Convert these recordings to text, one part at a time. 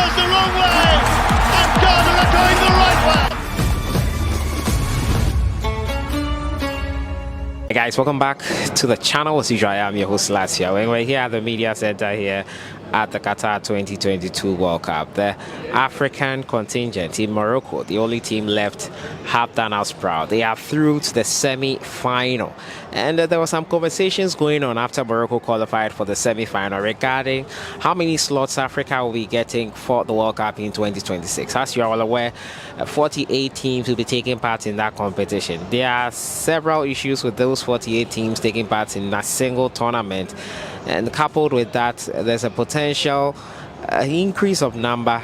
goes the wrong way, and Ghana are going the right way. Hey guys, welcome back to the channel. As usual, I am your host Lazio, and we're here at the media center here at the Qatar 2022 World Cup. The African contingent in Morocco, the only team left, have done us proud. They are through to the semi-final, and there were some conversations going on after Morocco qualified for the semi-final regarding how many slots Africa will be getting for the World Cup in 2026. As you are all aware, 48 teams will be taking part in that competition. There are several issues with those 48 teams taking part in a single tournament, and coupled with that, there's a potential increase of number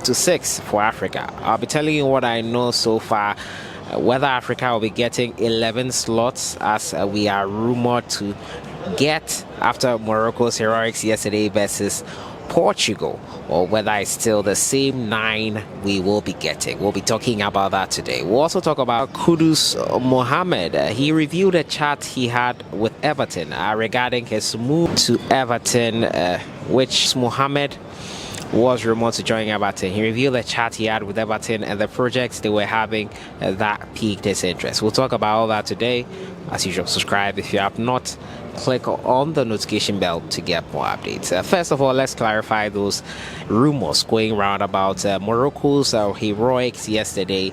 to 6 for Africa. I'll be telling you what I know so far. Whether Africa will be getting 11 slots as we are rumored to get after Morocco's heroics yesterday versus Portugal, or whether it's still the same 9 we will be getting. We'll be talking about that today. We'll also talk about Kudus MOHAMMED. He reviewed a chat he had with Everton regarding his move to Everton, which MOHAMMED was rumored to join Everton. He revealed the chat he had with Everton and the projects they were having that piqued his interest. We'll talk about all that today. As usual, subscribe if you have not. Click on the notification bell to get more updates. First of all, let's clarify those rumors going around about Morocco's heroics yesterday,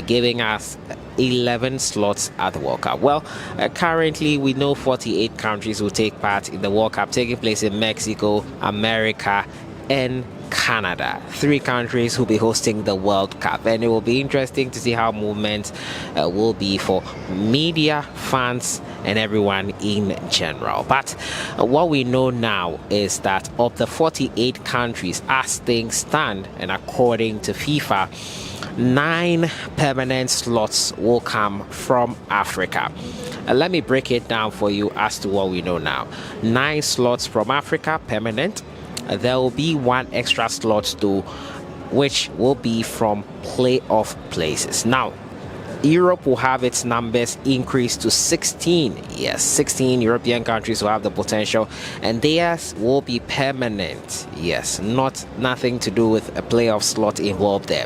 giving us 11 slots at the World Cup. Well, currently we know 48 countries will take part in the World Cup, taking place in Mexico, America, and Canada. 3 countries will be hosting the World Cup, and it will be interesting to see how movement will be for media, fans, and everyone in general. But what we know now is that of the 48 countries as things stand, and according to FIFA, 9 permanent slots will come from Africa. Let me break it down for you as to what we know now. 9 slots from Africa, permanent. There will be 1 extra slot though, which will be from playoff places. Now, Europe will have its numbers increased to 16. Yes, 16 European countries will have the potential, and theirs will be permanent. Yes, nothing to do with a playoff slot involved there.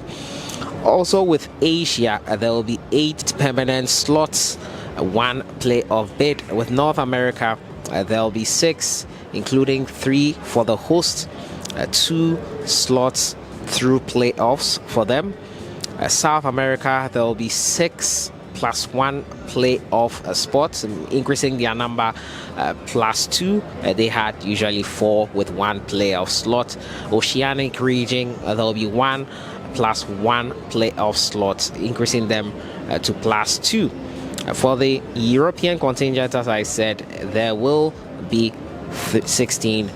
Also with Asia, there will be 8 permanent slots, 1 playoff bid. With North America, there will be 6, including 3 for the host, 2 slots through playoffs for them. South America, there will be 6 plus 1 playoff spot, increasing their number plus 2. They had usually 4 with 1 playoff slot. Oceanic region, there will be 1 plus 1 playoff slot, increasing them to plus 2. For the European contingent, as I said, there will be 16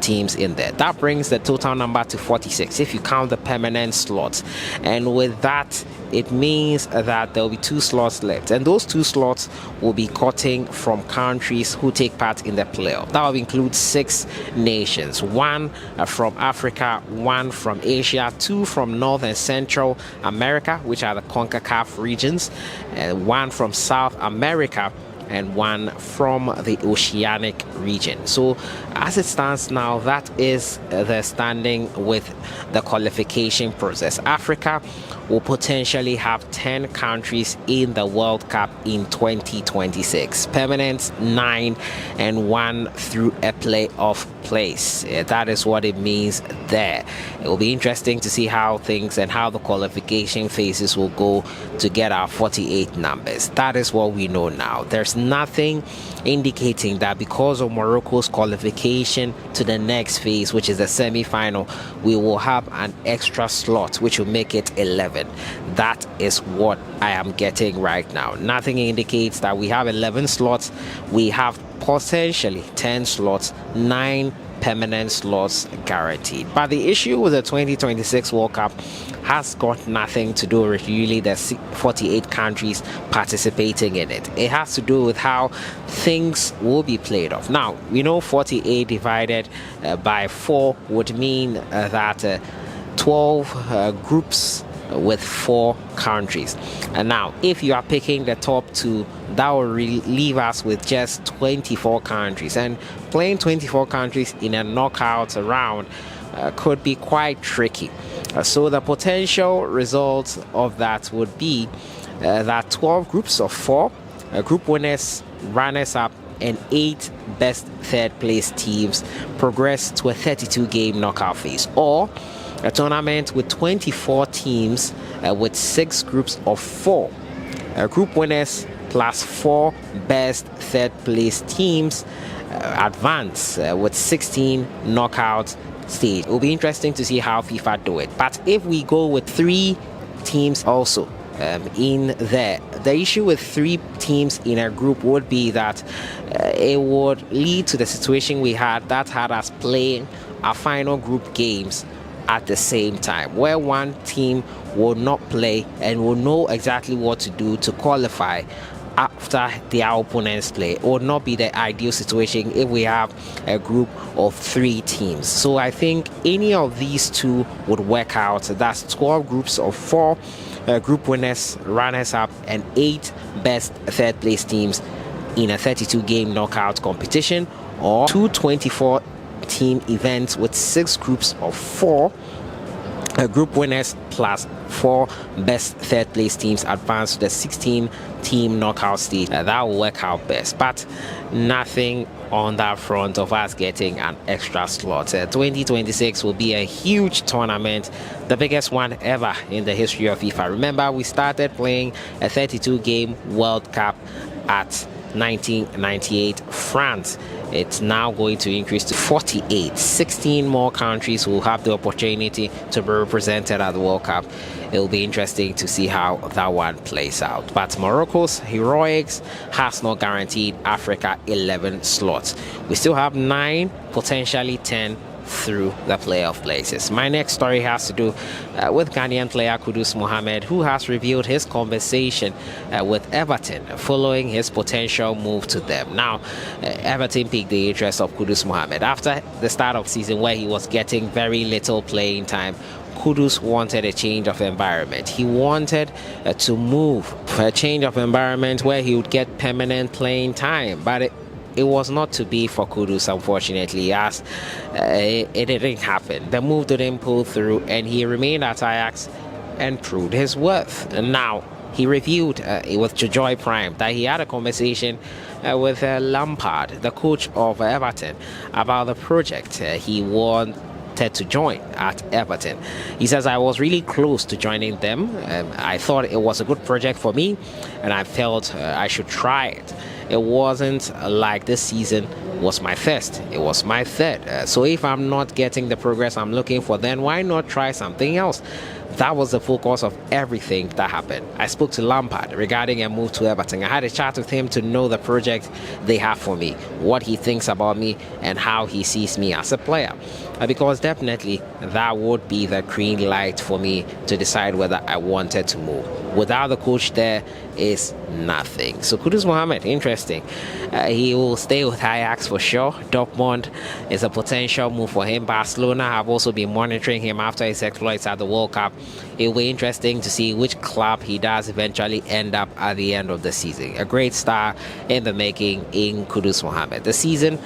teams in there. That brings the total number to 46 if you count the permanent slots, and with that it means that there will be 2 slots left, and those 2 slots will be cutting from countries who take part in the playoff. That will include 6 nations, 1 from Africa, 1 from Asia, 2 from North and Central America, which are the CONCACAF regions, and 1 from South America, and 1 from the Oceanic region. So as it stands now, that is the standing with the qualification process. Africa will potentially have 10 countries in the World Cup in 2026. Permanent 9 and 1 through a playoff place. That is what it means there. It will be interesting to see how things and how the qualification phases will go to get our 48 numbers. That is what we know now. There's nothing indicating that because of Morocco's qualification to the next phase, which is the semi-final, we will have an extra slot which will make it 11. That is what I am getting right now. Nothing indicates that we have 11 slots. We have potentially 10 slots, 9 permanent slots guaranteed. But the issue with the 2026 World Cup has got nothing to do with really the 48 countries participating in it. It has to do with how things will be played off. Now, we know 48 divided by 4 would mean that 12 groups with 4 countries. And now, if you are picking the top 2, that will leave us with just 24 countries. And playing 24 countries in a knockout round could be quite tricky. So the potential result of that would be that 12 groups of 4 group winners, runners-up, and 8 best third-place teams progress to a 32-game knockout phase, or a tournament with 24 teams with 6 groups of 4 group winners plus 4 best third-place teams advance with 16 knockout stage. It will be interesting to see how FIFA do it. But if we go with 3 teams also in there, the issue with 3 teams in a group would be that it would lead to the situation we had us playing our final group games at the same time, where one team will not play and will know exactly what to do to qualify after their opponents play. It would not be the ideal situation if we have a group of 3 teams. So I think any of these 2 would work out. That's 12 groups of 4 group winners, runners-up, and 8 best third-place teams in a 32-game knockout competition, or 2 24-team events with 6 groups of 4 group winners plus 4 best third-place teams advance to the 16-team knockout stage. That will work out best, but nothing on that front of us getting an extra slot. 2026 will be a huge tournament, the biggest one ever in the history of FIFA. Remember, we started playing a 32-game World Cup at 1998 France. It's now going to increase to 48. 16 more countries will have the opportunity to be represented at the World Cup. It'll be interesting to see how that one plays out. But Morocco's heroics has not guaranteed Africa 11 slots. We still have 9, potentially 10 through the playoff places. My next story has to do with Ghanaian player Kudus Mohammed, who has revealed his conversation with Everton following his potential move to them. Now, Everton piqued the interest of Kudus Mohammed after the start of season where he was getting very little playing time. Kudus wanted a change of environment. He wanted to move for a change of environment where he would get permanent playing time, but it was not to be for Kudus, unfortunately, as it didn't happen. The move didn't pull through, and he remained at Ajax and proved his worth. And now, he revealed with Joy Prime that he had a conversation with Lampard, the coach of Everton, about the project he wanted to join at Everton. He says, I was really close to joining them. I thought it was a good project for me, and I felt I should try it. It wasn't like this season was my first, it was my third. So if I'm not getting the progress I'm looking for, then why not try something else? That was the focus of everything that happened. I spoke to Lampard regarding a move to Everton. I had a chat with him to know the project they have for me, what he thinks about me, and how he sees me as a player. Because definitely that would be the green light for me to decide whether I wanted to move. Without the coach there is nothing. So Kudus Mohammed, interesting. He will stay with Ajax for sure. Dortmund is a potential move for him. Barcelona have also been monitoring him after his exploits at the World Cup. It will be interesting to see which club he does eventually end up at the end of the season. A great star in the making in Kudus Mohammed. The season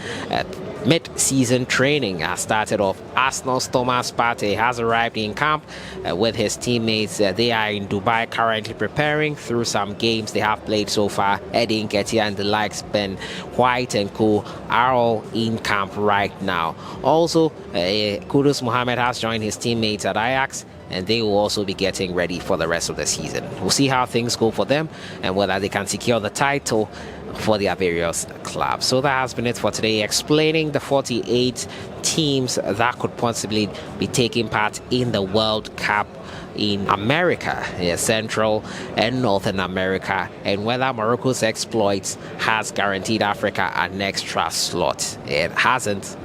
mid-season training has started off. Arsenal's Thomas Partey has arrived in camp with his teammates. They are in Dubai currently preparing through some games they have played so far. Eddie Nketiah and the likes, Ben White and co are all in camp right now. Also, Kudus Mohammed has joined his teammates at Ajax, and they will also be getting ready for the rest of the season. We'll see how things go for them and whether they can secure the title for their various clubs. So that has been it for today, explaining the 48 teams that could possibly be taking part in the World Cup in America, Central and Northern America, and whether Morocco's exploits has guaranteed Africa an extra slot. It hasn't,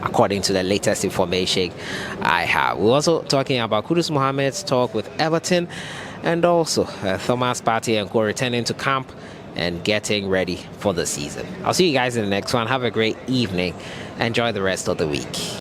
according to the latest information I have. We're also talking about Kudus Mohammed's talk with Everton, and also Thomas Partey and co returning to camp and getting ready for the season. I'll see you guys in the next one. Have a great evening. Enjoy the rest of the week.